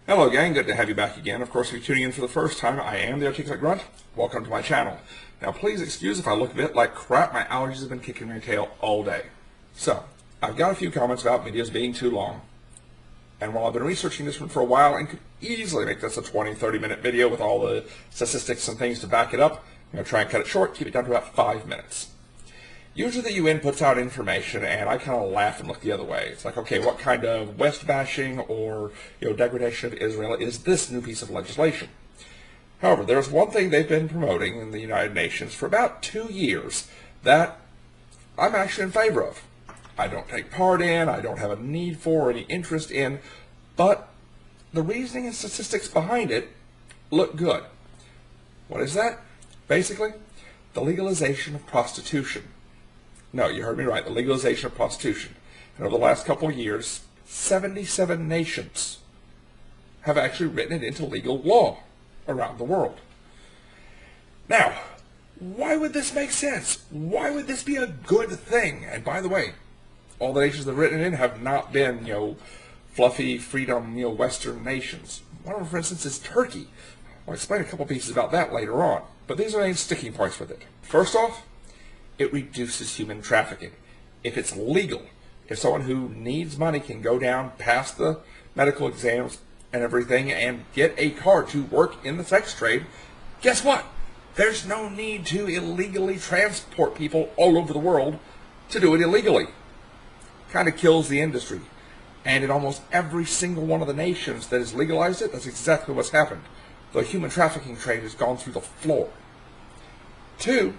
Hello gang, good to have you back again. Of course, if you're tuning in for the first time, I am the Articulate Grunt. Welcome to my channel. Now please excuse if I look a bit like crap, my allergies have been kicking my tail all day. So, I've got a few comments about videos being too long. And while I've been researching this one for a while and could easily make this a 20-30 minute video with all the statistics and things to back it up, I'm going to try and cut it short, keep it down to about 5 minutes. Usually the UN puts out information and I kind of laugh and look the other way. It's like, okay, what kind of West bashing or degradation of Israel is this new piece of legislation? However, there's one thing they've been promoting in the United Nations for about 2 years that I'm actually in favor of. I don't take part in, I don't have a need for or any interest in, but the reasoning and statistics behind it look good. What is that? Basically, the legalization of prostitution. No, you heard me right, the legalization of prostitution. And over the last couple of years, 77 nations have actually written it into legal law around the world. Now, why would this make sense? Why would this be a good thing? And by the way, all the nations that have written it in have not been, fluffy, freedom, Western nations. One of them, for instance, is Turkey. I'll explain a couple pieces about that later on. But these are the main sticking points with it. First off, it reduces human trafficking. If it's legal, if someone who needs money can go down, pass the medical exams and everything, and get a card to work in the sex trade, guess what? There's no need to illegally transport people all over the world to do it illegally. Kind of kills the industry. And in almost every single one of the nations that has legalized it, that's exactly what's happened. The human trafficking trade has gone through the floor. 2,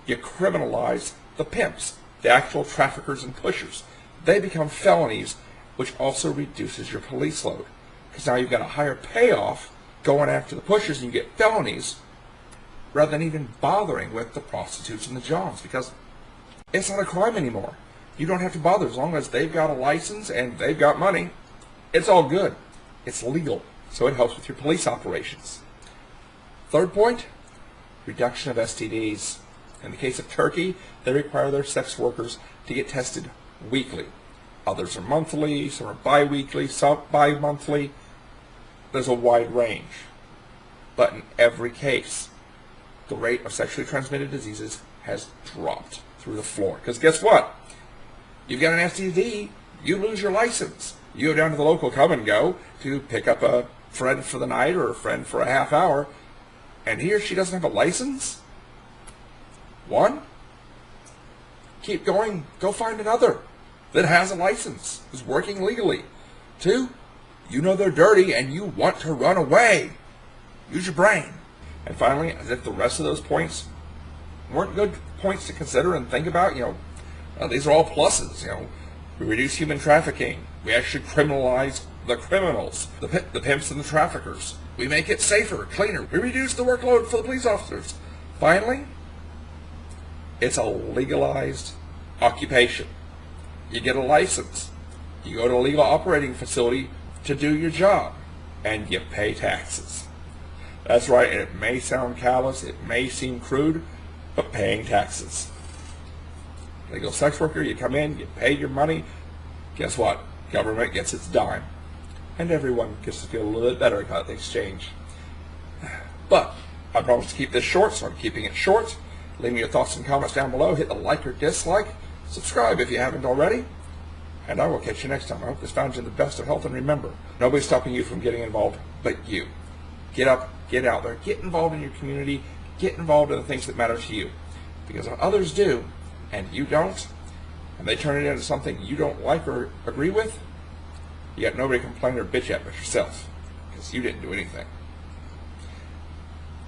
you criminalize the pimps, the actual traffickers and pushers. They become felonies, which also reduces your police load. Because now you've got a higher payoff going after the pushers and you get felonies rather than even bothering with the prostitutes and the johns, because it's not a crime anymore. You don't have to bother as long as they've got a license and they've got money. It's all good. It's legal, so it helps with your police operations. 3rd point, reduction of STDs. In the case of Turkey, they require their sex workers to get tested weekly. Others are monthly, some are bi-weekly, some bi-monthly. There's a wide range. But in every case, the rate of sexually transmitted diseases has dropped through the floor. Because guess what? You've got an STD, you lose your license. You go down to the local come and go to pick up a friend for the night or a friend for a half hour, and he or she doesn't have a license? 1, keep going, go find another that has a license, is working legally. 2, you know they're dirty and you want to run away. Use your brain. And finally, as if the rest of those points weren't good points to consider and think about, these are all pluses. We reduce human trafficking. We actually criminalize the criminals, the pimps and the traffickers. We make it safer, cleaner. We reduce the workload for the police officers. Finally, it's a legalized occupation. You get a license. You go to a legal operating facility to do your job, and you pay taxes. That's right, and it may sound callous, it may seem crude, but paying taxes. Legal sex worker, you come in, you pay your money. Guess what? Government gets its dime. And everyone gets to feel a little bit better about the exchange. But I promise to keep this short, so I'm keeping it short. Leave me your thoughts and comments down below. Hit the like or dislike. Subscribe if you haven't already. And I will catch you next time. I hope this found you in the best of health. And remember, nobody's stopping you from getting involved but you. Get up, get out there, get involved in your community, get involved in the things that matter to you. Because if others do, and you don't, and they turn it into something you don't like or agree with, you got nobody to complain or bitch at but yourself. Because you didn't do anything.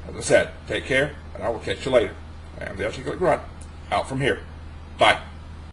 As I said, take care, and I will catch you later. I am the Articulate Grunt, out from here. Bye.